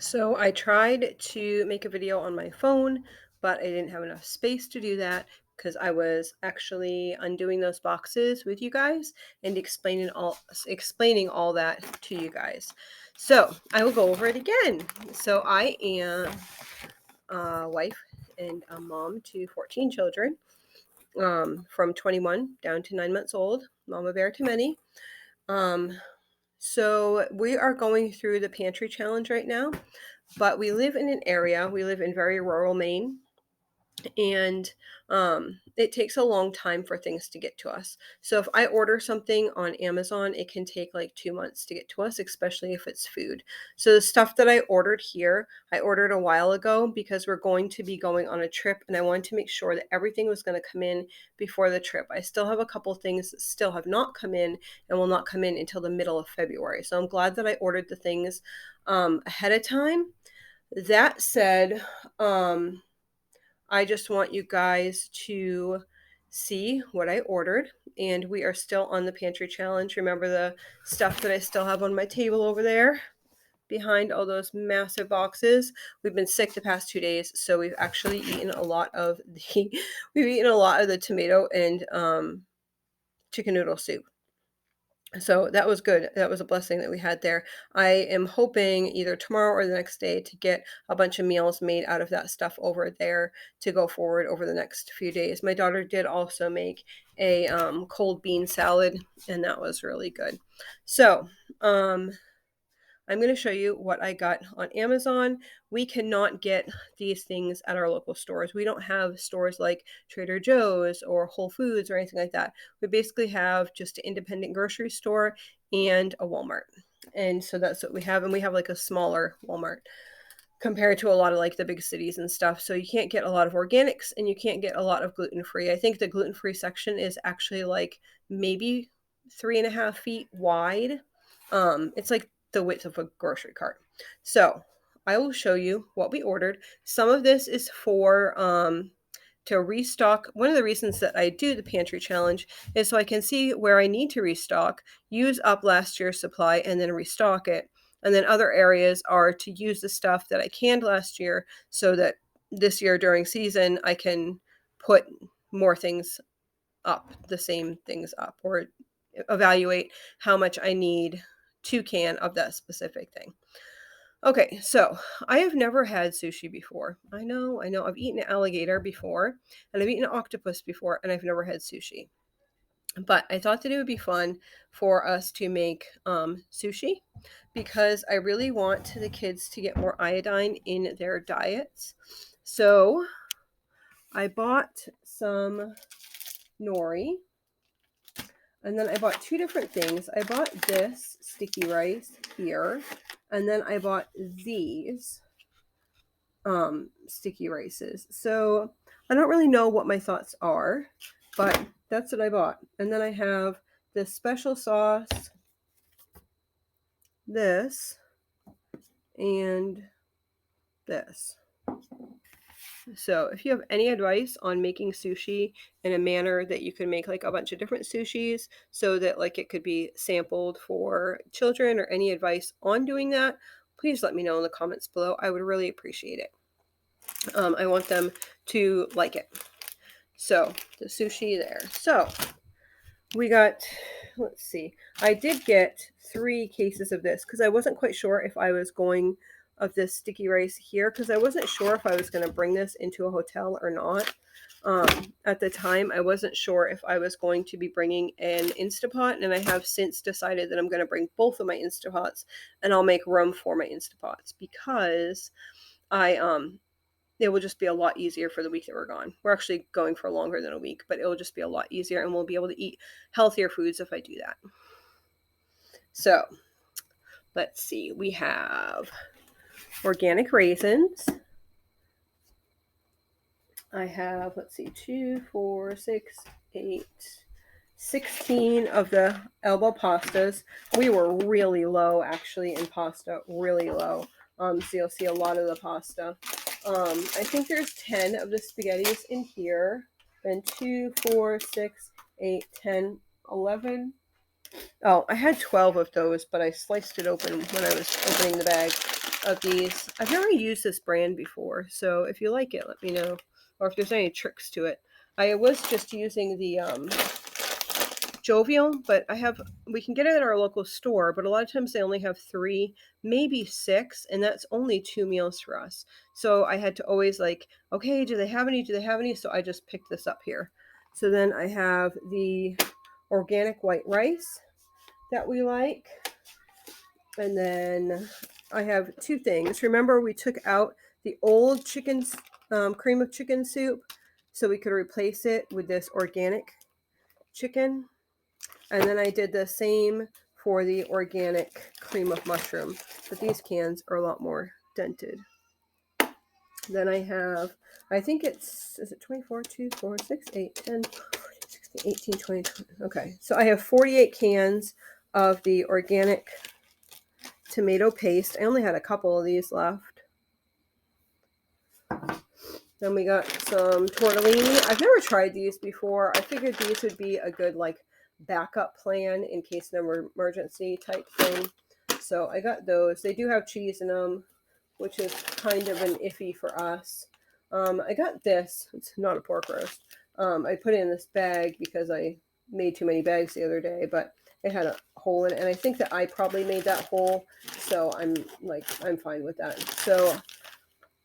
So I tried to make a video on my phone, but I didn't have enough space to do that because I was actually undoing those boxes with you guys and explaining all that to you guys. So I will go over it again. So I am a wife and a mom to 14 children, from 21 down to 9 months old. Mama bear to many. Um, so we are going through the pantry challenge right now, but we live in an area, we live in very rural Maine, and it takes a long time for things to get to us. So if I order something on Amazon, it can take like 2 months to get to us, especially if it's food. So the stuff that I ordered here, I ordered a while ago because we're going to be going on a trip, and I wanted to make sure that everything was going to come in before the trip. I still have a couple things that still have not come in and will not come in until the middle of February. So I'm glad that I ordered the things ahead of time. That said, I just want you guys to see what I ordered. And we are still on the pantry challenge. Remember the stuff that I still have on my table over there behind all those massive boxes? We've been sick the past 2 days, so we've actually eaten a lot of the we've eaten a lot of the tomato and chicken noodle soup. So that was good. That was a blessing that we had there. I am hoping either tomorrow or the next day to get a bunch of meals made out of that stuff over there to go forward over the next few days. My daughter did also make a cold bean salad, and that was really good. So, I'm going to show you what I got on Amazon. We cannot get these things at our local stores. We don't have stores like Trader Joe's or Whole Foods or anything like that. We basically have just an independent grocery store and a Walmart. And so that's what we have. And we have like a smaller Walmart compared to a lot of like the big cities and stuff. So you can't get a lot of organics and you can't get a lot of gluten free. I think the gluten free section is actually like maybe 3.5 feet wide. It's like the width of a grocery cart. So I will show you what we ordered. Some of this is for to restock. One of the reasons that I do the pantry challenge is so I can see where I need to restock, use up last year's supply, and then restock it. And then other areas are to use the stuff that I canned last year so that this year during season I can put more things up, the same things up, or evaluate how much I need to can of that specific thing. Okay, so I have never had sushi before. I know, I've eaten alligator before, and I've eaten octopus before, and I've never had sushi. But I thought that it would be fun for us to make sushi because I really want the kids to get more iodine in their diets. So I bought some nori, and then I bought two different things. I bought this sticky rice here, and then I bought these sticky rices. So I don't really know what my thoughts are, but that's what I bought. And then I have this special sauce, this, and this. So if you have any advice on making sushi in a manner that you can make like a bunch of different sushis so that like it could be sampled for children, or any advice on doing that, please let me know in the comments below. I would really appreciate it. I want them to like it. So the sushi there. So we got, let's see, I did get 3 cases of this because I wasn't quite sure if I was going of this sticky rice here, because I wasn't sure if I was going to bring this into a hotel or not. At the time, I wasn't sure if I was going to be bringing an Instapot, and I have since decided that I'm going to bring both of my Instapots, and I'll make room for my Instapots because I it will just be a lot easier for the week that we're gone. We're actually going for longer than a week, but it will just be a lot easier, and we'll be able to eat healthier foods if I do that. So let's see. We have organic raisins. I have, let's see, 2, 4, 6, 8, 16 of the elbow pastas. We were really low actually in pasta, really low. So you'll see a lot of the pasta. I think there's 10 of the spaghettis in here. Then 2, 4, 6, 8, 10, 11. Oh, I had 12 of those, but I sliced it open when I was opening the bag. of these. I've never used this brand before, so if you like it, let me know. Or if there's any tricks to it. I was just using the Jovial, but we can get it at our local store, but a lot of times they only have 3, maybe 6, and that's only 2 meals for us. So I had to always like, okay, do they have any? Do they have any? So I just picked this up here. So then I have the organic white rice that we like. And then I have 2 things. Remember, we took out the old cream of chicken soup so we could replace it with this organic chicken. And then I did the same for the organic cream of mushroom, but these cans are a lot more dented. Then I have, I think is it 24, 2, 4, 6, 8, 10, 16, 18, 20, 20. Okay, so I have 48 cans of the organic tomato paste. I only had a couple of these left. Then we got some tortellini. I've never tried these before. I figured these would be a good like backup plan in case of an emergency type thing. So I got those. They do have cheese in them, which is kind of an iffy for us. I got this. It's not a pork roast. I put it in this bag because I made too many bags the other day, but it had a hole in it, and I think that I probably made that hole, so I'm fine with that. So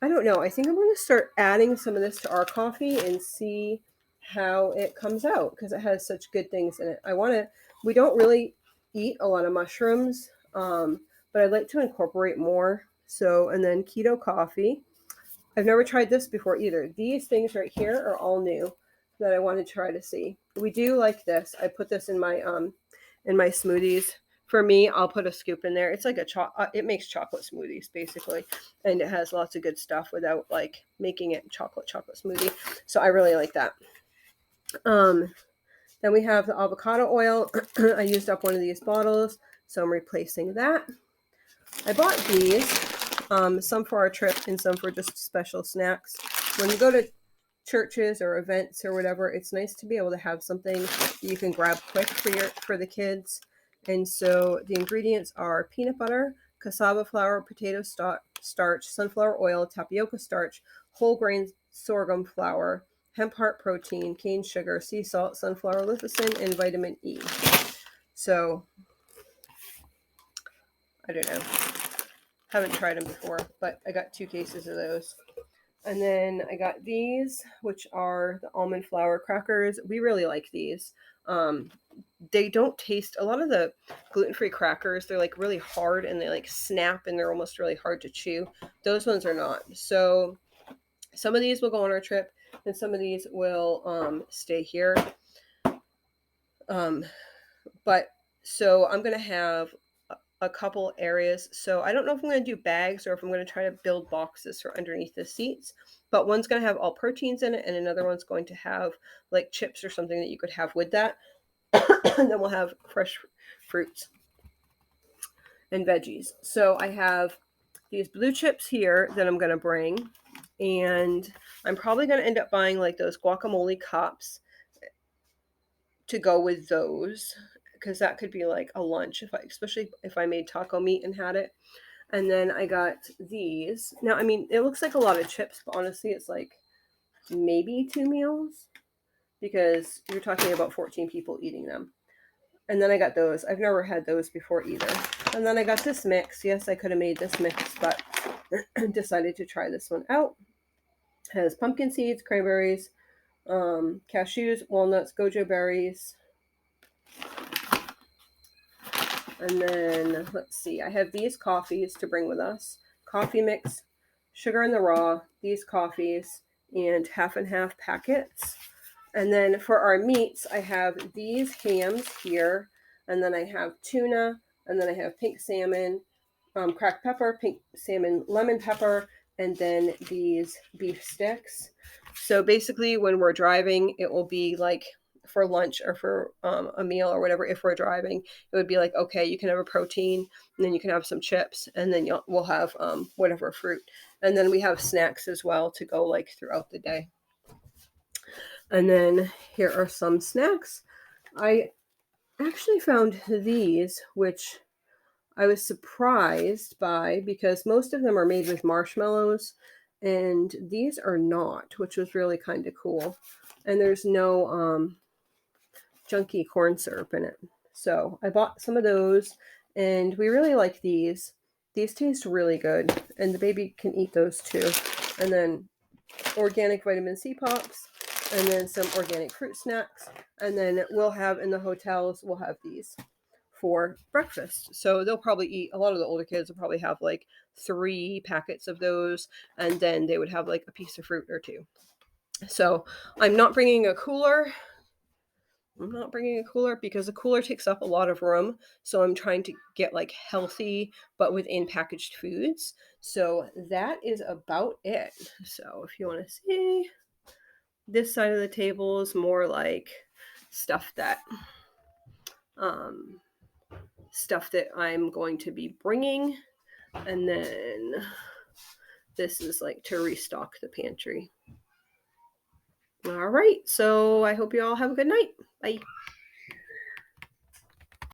I don't know. I think I'm going to start adding some of this to our coffee and see how it comes out because it has such good things in it. We don't really eat a lot of mushrooms, but I'd like to incorporate more. So, and then keto coffee. I've never tried this before either. These things right here are all new that I want to try to see. We do like this. I put this in my smoothies. For me, I'll put a scoop in there. It's like it makes chocolate smoothies basically, and it has lots of good stuff without like making it chocolate smoothie. So I really like that. Then we have the avocado oil. I used up one of these bottles, so I'm replacing that. I bought these, some for our trip and some for just special snacks. When you go to churches or events or whatever, it's nice to be able to have something you can grab quick for the kids. And so the ingredients are peanut butter, cassava flour, potato starch, sunflower oil, tapioca starch, whole grain sorghum flour, hemp heart protein, cane sugar, sea salt, sunflower lecithin, and vitamin E. So I don't know. Haven't tried them before, but I got 2 cases of those. And then I got these, which are the almond flour crackers. We really like these. They don't taste, a lot of the gluten-free crackers, they're like really hard and they like snap and they're almost really hard to chew. Those ones are not. So some of these will go on our trip and some of these will stay here. But so I'm going to have a couple areas. So I don't know if I'm going to do bags or if I'm going to try to build boxes for underneath the seats. But one's going to have all proteins in it and another one's going to have like chips or something that you could have with that. And then we'll have fresh fruits and veggies. So I have these blue chips here that I'm going to bring. And I'm probably going to end up buying like those guacamole cups to go with those, because that could be like a lunch especially if I made taco meat and had it. And then I got these. Now, I mean, it looks like a lot of chips, but honestly, it's like maybe 2 meals because you're talking about 14 people eating them. And then I got those. I've never had those before either. And then I got this mix. Yes, I could have made this mix, but decided to try this one out. It has pumpkin seeds, cranberries, cashews, walnuts, goji berries. And then, let's see, I have these coffees to bring with us. Coffee mix, sugar in the raw, these coffees, and half and half packets. And then for our meats, I have these hams here, and then I have tuna, and then I have pink salmon, cracked pepper, pink salmon, lemon pepper, and then these beef sticks. So basically, when we're driving, it will be like for lunch or for a meal or whatever. If we're driving, it would be like, okay, you can have a protein, and then you can have some chips, and then we'll have whatever fruit. And then we have snacks as well to go like throughout the day. And then here are some snacks. I actually found these, which I was surprised by, because most of them are made with marshmallows and these are not, which was really kind of cool. And there's no junky corn syrup in it. So I bought some of those and we really like these. These taste really good and the baby can eat those too. And then organic vitamin C pops and then some organic fruit snacks. And then we'll have in the hotels, we'll have these for breakfast. So they'll probably eat, a lot of the older kids will probably have like 3 packets of those and then they would have like a piece of fruit or two. So I'm not bringing a cooler. I'm not bringing a cooler because a cooler takes up a lot of room. So I'm trying to get like healthy, but within packaged foods. So that is about it. So if you want to see, this side of the table is more like stuff that um, stuff that I'm going to be bringing. And then this is like to restock the pantry. All right. So I hope you all have a good night. Bye.